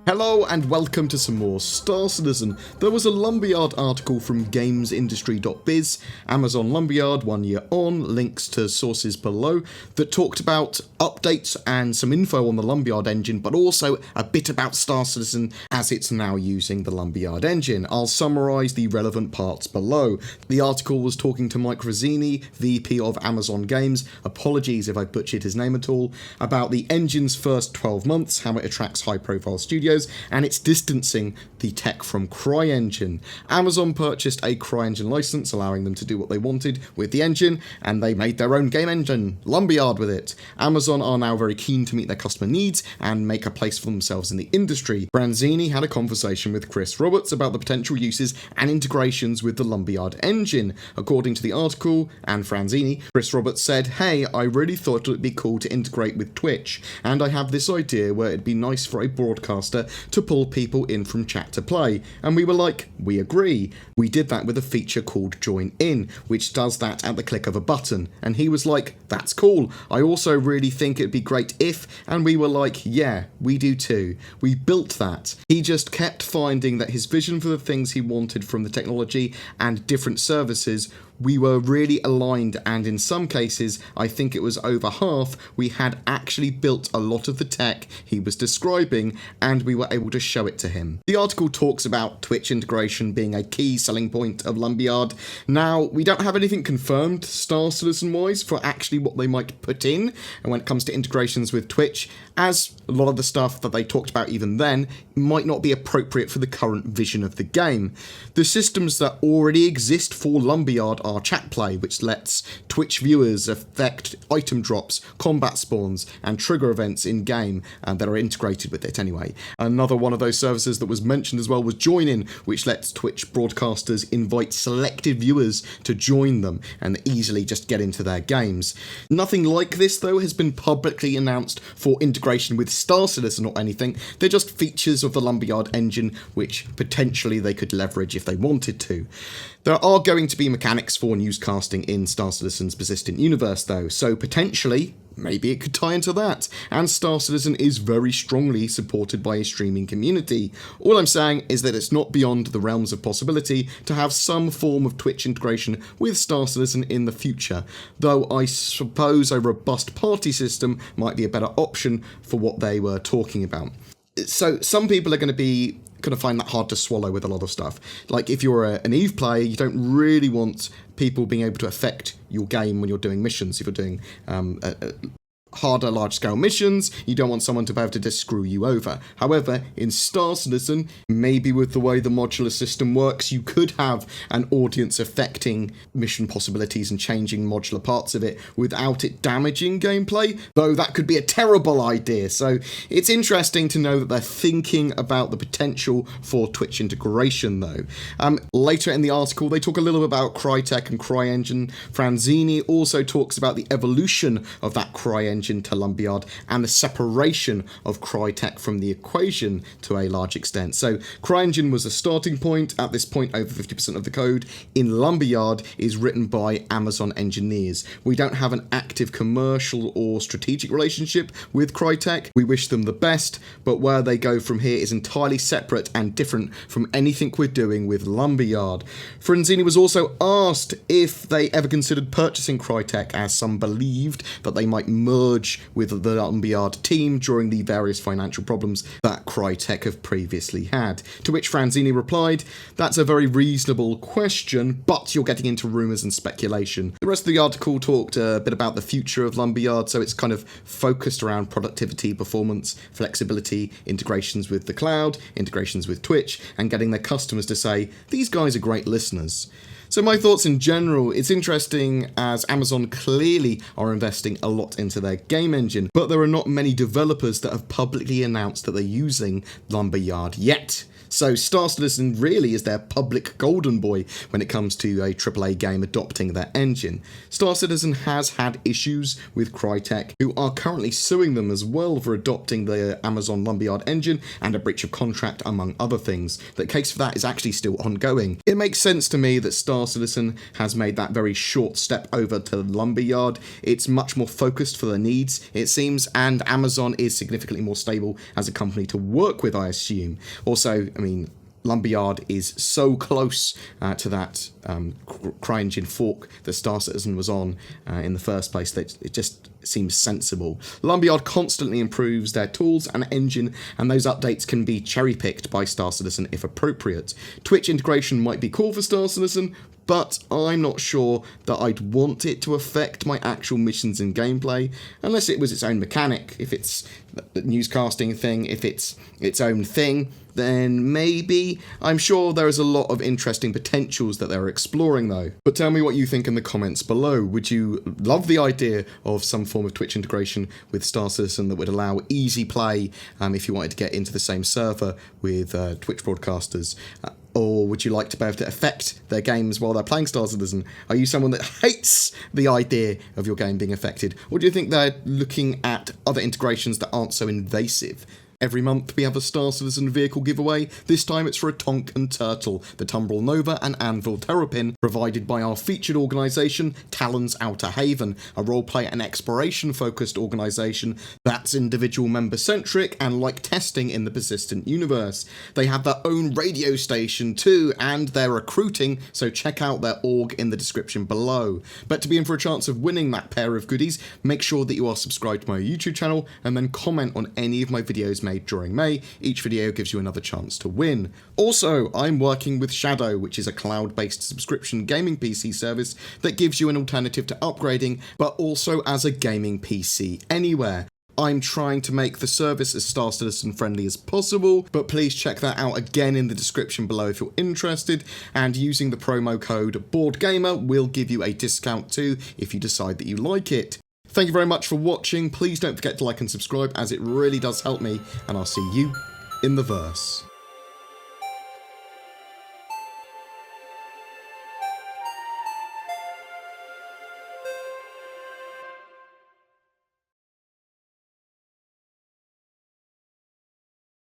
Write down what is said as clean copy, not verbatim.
Hello and welcome to some more Star Citizen. There was a Lumberyard article from gamesindustry.biz, Amazon Lumberyard 1 year on, links to sources below, that talked about updates and some info on the Lumberyard engine, but also a bit about Star Citizen as it's now using the Lumberyard engine. I'll summarise the relevant parts below. The article was talking to Mike Razzini, VP of Amazon Games, apologies if I butchered his name at all, about the engine's first 12 months, how it attracts high profile studios, and it's distancing the tech from Cryengine. Amazon purchased a Cryengine license, allowing them to do what they wanted with the engine, and they made their own game engine, Lumberyard, with it. Amazon are now very keen to meet their customer needs and make a place for themselves in the industry. Branzini had a conversation with Chris Roberts about the potential uses and integrations with the Lumberyard engine. According to the article and Franzini, Chris Roberts said, "Hey, I really thought it would be cool to integrate with Twitch, and I have this idea where it'd be nice for a broadcaster to pull people in from chat to play." And we were like, we agree. We did that with a feature called Join In, which does that at the click of a button. And he was like, that's cool. I also really think it'd be great if, and we were like, yeah, we do too. We built that. He just kept finding that his vision for the things he wanted from the technology and different services, we were really aligned, and in some cases, I think it was over half, we had actually built a lot of the tech he was describing, and we were able to show it to him. The article talks about Twitch integration being a key selling point of Lumberyard. Now, we don't have anything confirmed Star Citizen-wise for actually what they might put in, and when it comes to integrations with Twitch, as a lot of the stuff that they talked about even then might not be appropriate for the current vision of the game. The systems that already exist for Lumberyard are chat play, which lets Twitch viewers affect item drops, combat spawns, and trigger events in-game that are integrated with it anyway. Another one of those services that was mentioned as well was Join In, which lets Twitch broadcasters invite selected viewers to join them and easily just get into their games. Nothing like this, though, has been publicly announced for integration with Star Citizen or anything. They're just features of the Lumberyard engine which potentially they could leverage if they wanted to. There are going to be mechanics for newscasting in Star Citizen's persistent universe, though, so potentially maybe it could tie into that, and Star Citizen is very strongly supported by a streaming community. All I'm saying is that it's not beyond the realms of possibility to have some form of Twitch integration with Star Citizen in the future, though I suppose a robust party system might be a better option for what they were talking about. So some people are going to find that hard to swallow with a lot of stuff. Like if you're an EVE player, you don't really want people being able to affect your game when you're doing missions. If you're doing harder, large-scale missions, you don't want someone to be able to just screw you over. However, in Star Citizen, maybe with the way the modular system works, you could have an audience affecting mission possibilities and changing modular parts of it without it damaging gameplay, though that could be a terrible idea. So it's interesting to know that they're thinking about the potential for Twitch integration, though. Later in the article, they talk a little bit about Crytek and Cryengine. Franzini also talks about the evolution of that Cryengine to Lumberyard and the separation of Crytek from the equation to a large extent. So Cryengine was a starting point. At this point, over 50% of the code in Lumberyard is written by Amazon engineers. We don't have an active commercial or strategic relationship with Crytek. We wish them the best, but where they go from here is entirely separate and different from anything we're doing with Lumberyard. Franzini was also asked if they ever considered purchasing Crytek, as some believed that they might merge with the Lumberyard team during the various financial problems that Crytek have previously had. To which Franzini replied, "That's a very reasonable question, but you're getting into rumours and speculation." The rest of the article talked a bit about the future of Lumberyard, so it's kind of focused around productivity, performance, flexibility, integrations with the cloud, integrations with Twitch, and getting their customers to say, these guys are great listeners. So my thoughts in general, it's interesting as Amazon clearly are investing a lot into their game engine, but there are not many developers that have publicly announced that they're using Lumberyard yet. So Star Citizen really is their public golden boy when it comes to a AAA game adopting their engine. Star Citizen has had issues with Crytek, who are currently suing them as well for adopting the Amazon Lumberyard engine and a breach of contract, among other things. The case for that is actually still ongoing. It makes sense to me that Star Star Citizen has made that very short step over to Lumberyard. It's much more focused for their needs, it seems, and Amazon is significantly more stable as a company to work with, I assume. Also, I mean, Lumberyard is so close to that Cryengine fork that Star Citizen was on in the first place that it just seems sensible. Lumberyard constantly improves their tools and engine, and those updates can be cherry-picked by Star Citizen if appropriate. Twitch integration might be cool for Star Citizen, but I'm not sure that I'd want it to affect my actual missions and gameplay, unless it was its own mechanic. If it's the newscasting thing, if it's its own thing, then maybe. I'm sure there is a lot of interesting potentials that they're exploring though. But tell me what you think in the comments below. Would you love the idea of some form of Twitch integration with Star Citizen that would allow easy play if you wanted to get into the same server with Twitch broadcasters? Or would you like to be able to affect their games while they're playing Star Citizen? Are you someone that hates the idea of your game being affected? Or do you think they're looking at other integrations that aren't so invasive? Every month we have a Star Citizen vehicle giveaway. This time it's for a Tonk and Turtle, the Tumbrel Nova and Anvil Terrapin, provided by our featured organisation, Talon's Outer Haven, a roleplay and exploration-focused organisation that's individual member-centric and like testing in the persistent universe. They have their own radio station too, and they're recruiting, so check out their org in the description below. But to be in for a chance of winning that pair of goodies, make sure that you are subscribed to my YouTube channel and then comment on any of my videos made during May. Each video gives you another chance to win. Also, I'm working with Shadow, which is a cloud-based subscription gaming PC service that gives you an alternative to upgrading, but also as a gaming PC anywhere. I'm trying to make the service as Star Citizen friendly as possible, but please check that out again in the description below if you're interested, and using the promo code BoredGamer will give you a discount too if you decide that you like it. Thank you very much for watching. Please don't forget to like and subscribe as it really does help me, and I'll see you in the verse.